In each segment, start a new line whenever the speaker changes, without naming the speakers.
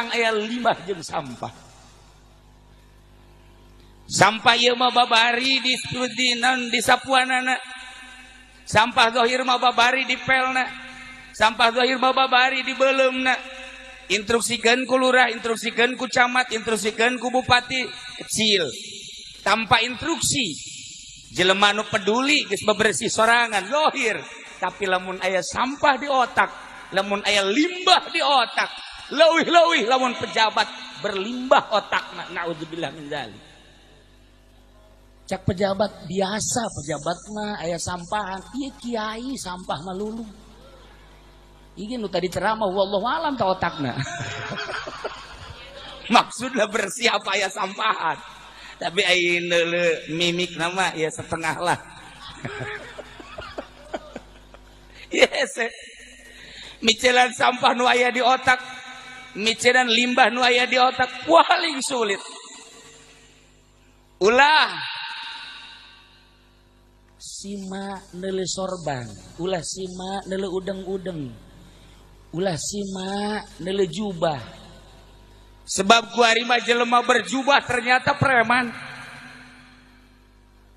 urang aya limbah jeung sampah. Sampah ieu mah babari di sapuanana. Sampah zahir mah babari di pelna. Sampah zahir mah babari di beuleumna. Instruksikeun ku lurah, instruksikeun ku camat, instruksikeun ku bupati kecil. Tanpa instruksi, jelema nu peduli geus bebersih sorangan zahir, tapi lamun aya sampah di otak, lamun aya limbah di otak, leuwih-leuwih lamun pejabat berlimbah otakna, naudzubillah min dzalik. Cak pejabat biasa, pejabat mah aya sampahan, ieu kiai sampah mah lulu. Ini nu tadi ceramah wallahu alam ta otakna. Maksudnya bersih apa ya sampahan. Tapi ayeuna mimik nama ya setengah lah. Yes. Micelan sampah nu aya di otak, micelan limbah nu aya di otak paling sulit. Ulah sima neule sorban, ulah sima neule udeng-udeng, ulah sima neule jubah. Sebab ku ari mah jelema berjubah ternyata preman.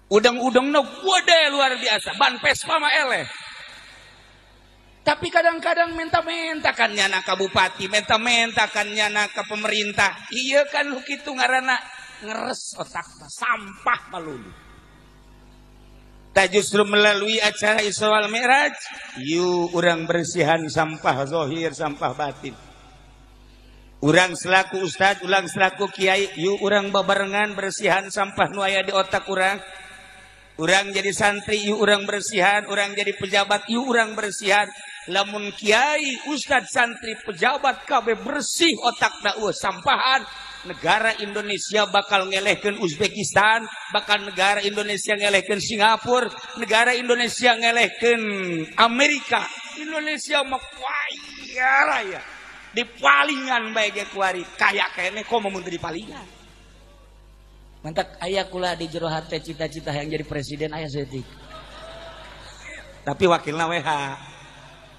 Udeng-udengna gede luar biasa, ban Vespa mah eleh. Tapi kadang-kadang menta-menta kan nyana ka bupati, menta-menta kan nyana ka pemerintah. Iya kan lu kitu ngaranna ngeres otakna, sampah malulu. Tak justru melalui acara Isra wal Mi'raj, yuk urang bersihan sampah zahir, sampah batin. Urang selaku ustad, urang selaku kiai, yuk urang babarengan bersihan sampah nu aya di otak urang. Urang jadi santri, yuk urang bersihan, urang jadi pejabat, yuk urang bersihan. Lamun kiai, ustad, santri, pejabat kabeh bersih otakna sampahan, negara Indonesia bakal ngelehkeun Uzbekistan, bakal negara Indonesia ngelehkeun Singapura, negara Indonesia ngelehkeun Amerika. Indonesia mah kaya raya. Di palingan bae ge kuari kaya kene komo mun di palingan. Mantak aya kula di jero hate cita-cita yang jadi presiden aya seutik. Tapi wakilna WH.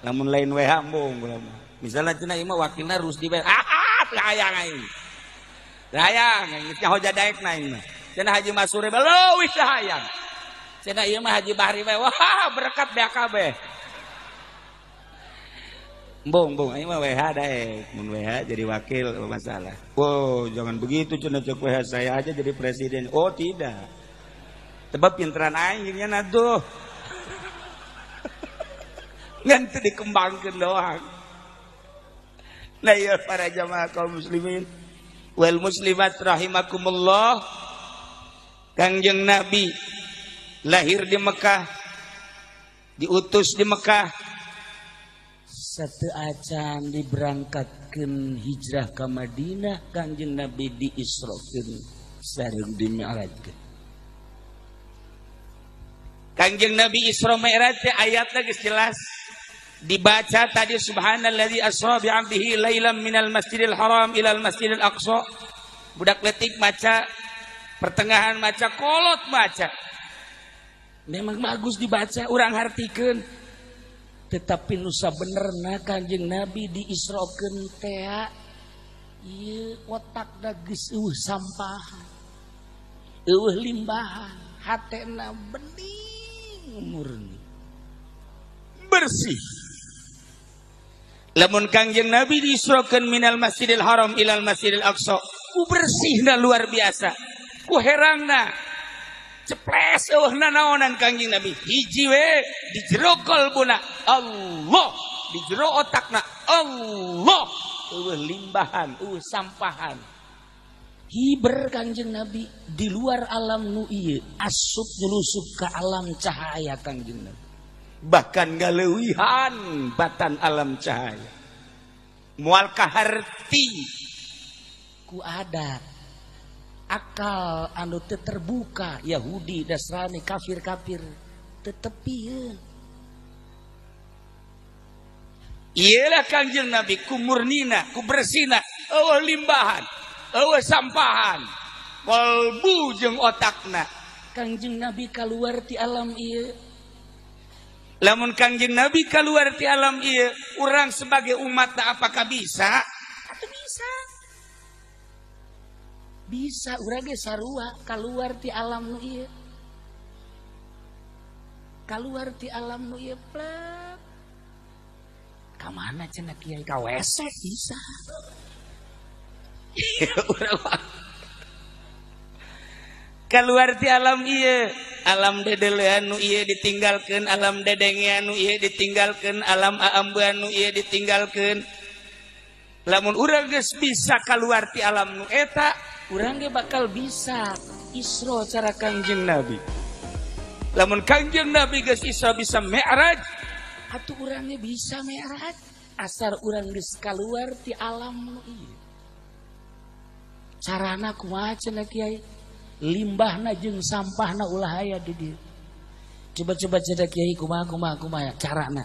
Lamun lain WH embung kula mah. Misalna cenah ieu mah wakilna Rusdi bae. Hayang aing. Hayang geus hoja daekna ieu mah. Cenah Haji Masuri bae leuwih hayang. Cenah ieu mah Haji Bahri bae wah berkat beak kabeh. Bong, ini mah WH daek, mun WH jadi wakil masalah. Wow, jangan begitu cenah cek WH saya aja jadi presiden. Oh tidak, sebab pinteran aing nya tuh, nanti dikembangkan doang. Nah ya para jamaah kaum muslimin, wal muslimat rahimakumullah, Kangjeng Nabi lahir di Mekah, diutus di Mekah. Satu acan diberangkatkan hijrah ke Madinah, Kangjeng Nabi diisrokeun sareng dimi'rajkeun. Kangjeng Nabi Isra Mi'raj teh ayatna geus jelas dibaca tadi subhanalladzi asra bi 'abdihi lailan minal masjidil haram ilal masjidil aqsa. Budak letik maca, pertengahan maca, kolot maca. Memang bagus dibaca, urang hartikeun. Tetapi nusa benerna Kangjeng Nabi diisrokeun teh ieu otakna geus eueuh sampahan, eueuh limbahan, hatena bening murni bersih. Lamun Kangjeng Nabi diisrokeun minal masjidil haram ilal masjidil aqsa, ku bersihna luar biasa, ku herangna ceples eueuhna naonan Kangjeng Nabi hiji we di jero qalbuna Allah, di jero otakna Allah, eueuh limbahan, eueuh sampahan. Hiber Kangjeng Nabi di luar alam nu ieu asup nyulusup ka alam cahaya Kangjeng Nabi. Bahkan galeuwihan batan alam cahaya. Moal kaharti ku adat akal anu teu terbuka Yahudi, Nasrani, kafir-kafir tetepieun. Iyalah Kangjeng Nabi ku murnina, ku bersina, eueuh limbahan, eueuh sampahan, kolbu jeung otakna. Kangjeng Nabi kaluar ti alam ieu. Lamun Kangjeng Nabi kaluar ti alam ieu, urang sebagai umatna apakah bisa? Atuh bisa.
bisa urang ge sarua keluar ti alam nu ieu. Keluar ti alam nu ieu plek. Ka mana cenah kiai? Ka WC bisa.
Keluar ti alam ieu, alam dedelean nu ieu ditinggalkeun, alam dedengean nu ieu ditinggalkeun, alam aambean nu ieu ditinggalkeun. Lamun urang geus bisa keluar ti alam nu eta, urang ge bakal bisa Isra cara Kangjeng Nabi. Lamun Kangjeng Nabi geus Isra bisa Mi'raj, atuh urang ge bisa Mi'raj. Asar urang geus keluar ti alam nu ieu. Carana kumaha cenah kiai? Limbahna jeung sampahna ulah aya di dieu. Coba-coba cenah kiai kumaha carana.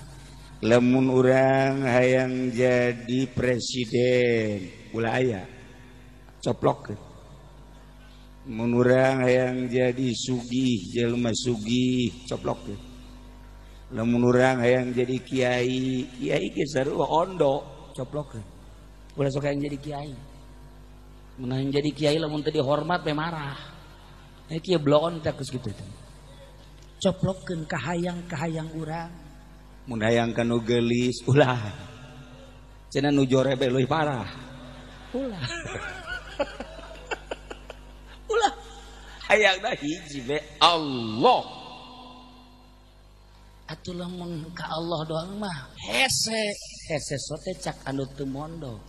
Lamun urang hayang jadi presiden ulah aya coplokkeun. Mun urang hayang jadi sugih jelema sugih coplokkeun. Lamun urang hayang jadi kiai ge sarua ondo coplokkeun. Ulah sok hayang jadi kiai. Mun hayang jadi kiai lamun teu dihormat we marah. Kieu bloon teh geus kitu teh. Coplokkeun kahayang urang. Mun hayang ka nu geulis ulah. Cenah nu jore be leuwih parah. Ulah. Ulah. Hayangna hiji be Allah. Atuh lamun ka Allah doang mah hese sote cak anu teu mondo.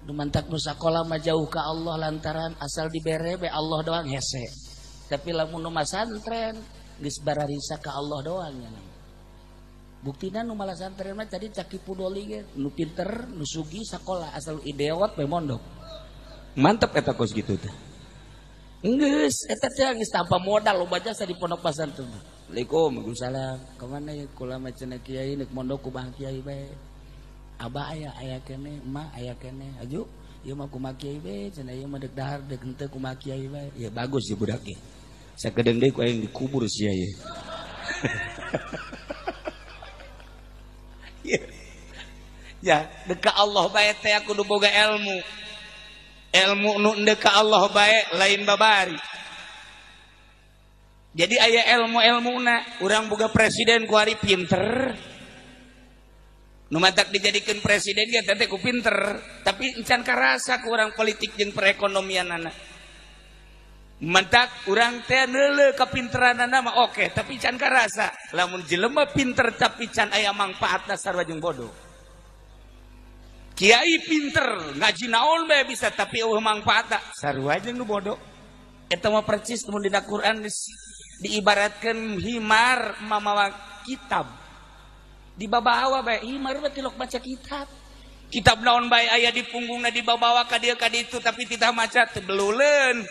Dumantak nu sakola mah jauh ka Allah lantaran asal dibere be Allah doang hese. Tapi lamun nu masantren geus bararisa ka Allah doang nya. Buktina nu malah santren mah tadi caki pudoli ge nu pinter nu sugih sakola asal ideot be mondok. Mantep eta kos kitu teh. Geus eta teh geus tanpa modal loba jasa di pondok pesantren. Assalamualaikum, waalaikumsalam. Kamana ya kula mah cenah kiai neuk mondok ku Bang Kiai bae. Abah aya kene, emak aya kene. Aju, ieu mah kumaha kiai bae, cenah ieu mah deuk dahar deuk henteu kumaha kiai bae. Ya bagus ya budak ge. Sakedeung deui ku aya dikubur sia ieu. Ya, deuk ka Allah bae teh kudu boga ilmu. Ilmu nu deuk ka Allah bae lain babari. Jadi aya ilmu-ilmuna, urang boga presiden ku ari pinter. Nu matak dijadikeun presiden ge teh ku pinter, tapi encan karasa ku urang politik jeung perekonomianana. Matak urang teh neuleuh kapinteranana mah oke, tapi can karasa. Lamun jelema pinter tapi can aya mangpaatna sarua jeung bodoh. Kiai pinter, ngaji naon bae bisa tapi eueuh mangpaatna sarua jeung nu bodoh. Eta mah percis mun dina Quran diibaratkeun himar mamawa kitab. Di babawa bae himar teh tilok baca kitab. Kitab naon bae aya di punggungna dibawa ka dieu ka ditu tapi titah maca teu beleuleun.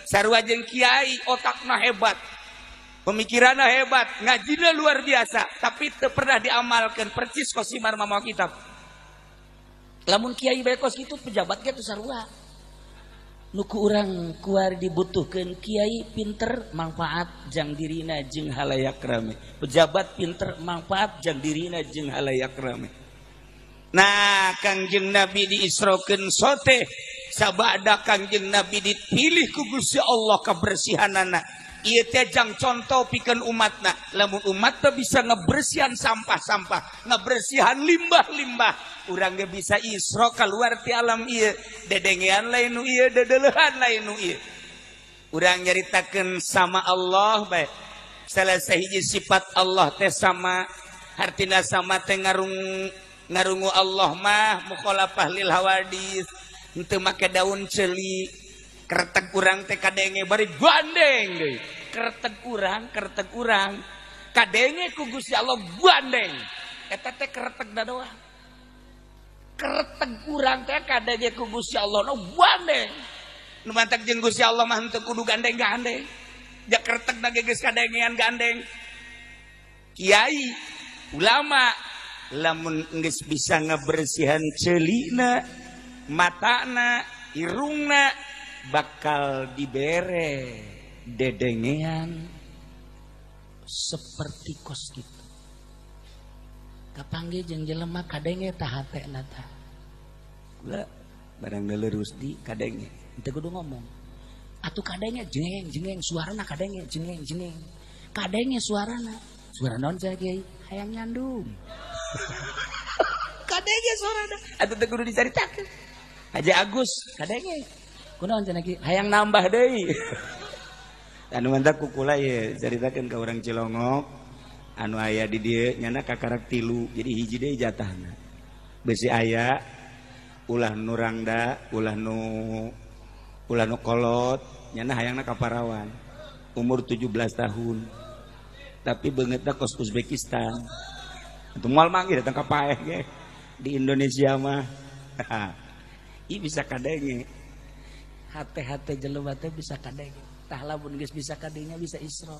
Sarua jeung kiai otakna hebat. Pemikiranna hebat, ngajina luar biasa, tapi teu pernah diamalkeun percis kos himar mamawa kitab. Lamun kiai bae kos kitu pejabat ge teu sarua. Nuku urang kuar dibutuhkeun kiai pinter manfaat jang dirina jeung halayak rame. Pejabat pinter manfaat jang dirina jeung halayak rame. Nah, Kangjeng Nabi diisrokeun sote sabada Kangjeng Nabi dipilih ku Gusti Allah kabersihanana. Ieu teh jang contoh pikeun umatna. Lamun umat teh bisa ngebersihan sampah-sampah, ngebersihan limbah-limbah. Urang ge bisa Isra keluar ti alam ieu. Dedengean lain nu ieu, dedeleuhan lain nu ieu. Urang nyaritakeun sama Allah bae. Salah sahiji sifat Allah teh sama, hartina sama teh ngarungu Allah mah mukhalafah lil hawadis. Henteu make daun ceuli. Kereteg urang teh kadenge bari gandeng deui. Kereteg urang kadenge ku Gusti Allah gandeng. Eta teh kereteg da doang. Kereteg urang teh kadenge ku Gusti Allah no gandeng. Nu mantak jeung Gusti Allah mah henteu kudu gandeng-gandeng. Ja kereteg da geus kadengean gandeng. Kiai, ulama lamun geus bisa ngabersihan ceulina, matana, irungna bakal dibere dedengean seperti kos kitu. Kapanggih jeung jelema kadenge tah hatena tah. Kula barang leuleuh Rusdi kadenge.
Teu kudu ngomong. Atuh kadenge jengeng suarana kadenge jengeng. Kadenge suarana. Suara naon cenah Kiai? Hayang nyandung. Kadenge suarana. Atuh teu kudu dicaritakeun. Haji Agus kadenge. Kunaon cenah Kiai? Hayang nambah deui.
Anu mantap kukula ye caritakeun ka urang Cilongok anu aya di dieu nyana kakarak 3 jadi hiji deui jatahna besi aya ulah nu rangda ulah nu kolot nyana hayangna ka Parawan umur 17 tahun tapi beungeutna kos Uzbekistan atuh moal manggih datang ka paeh ge di Indonesia mah ih bisa kadenge
hate-hate jelema teh bisa kadenge. Tah lamun geus bisa kadinya bisa Isra.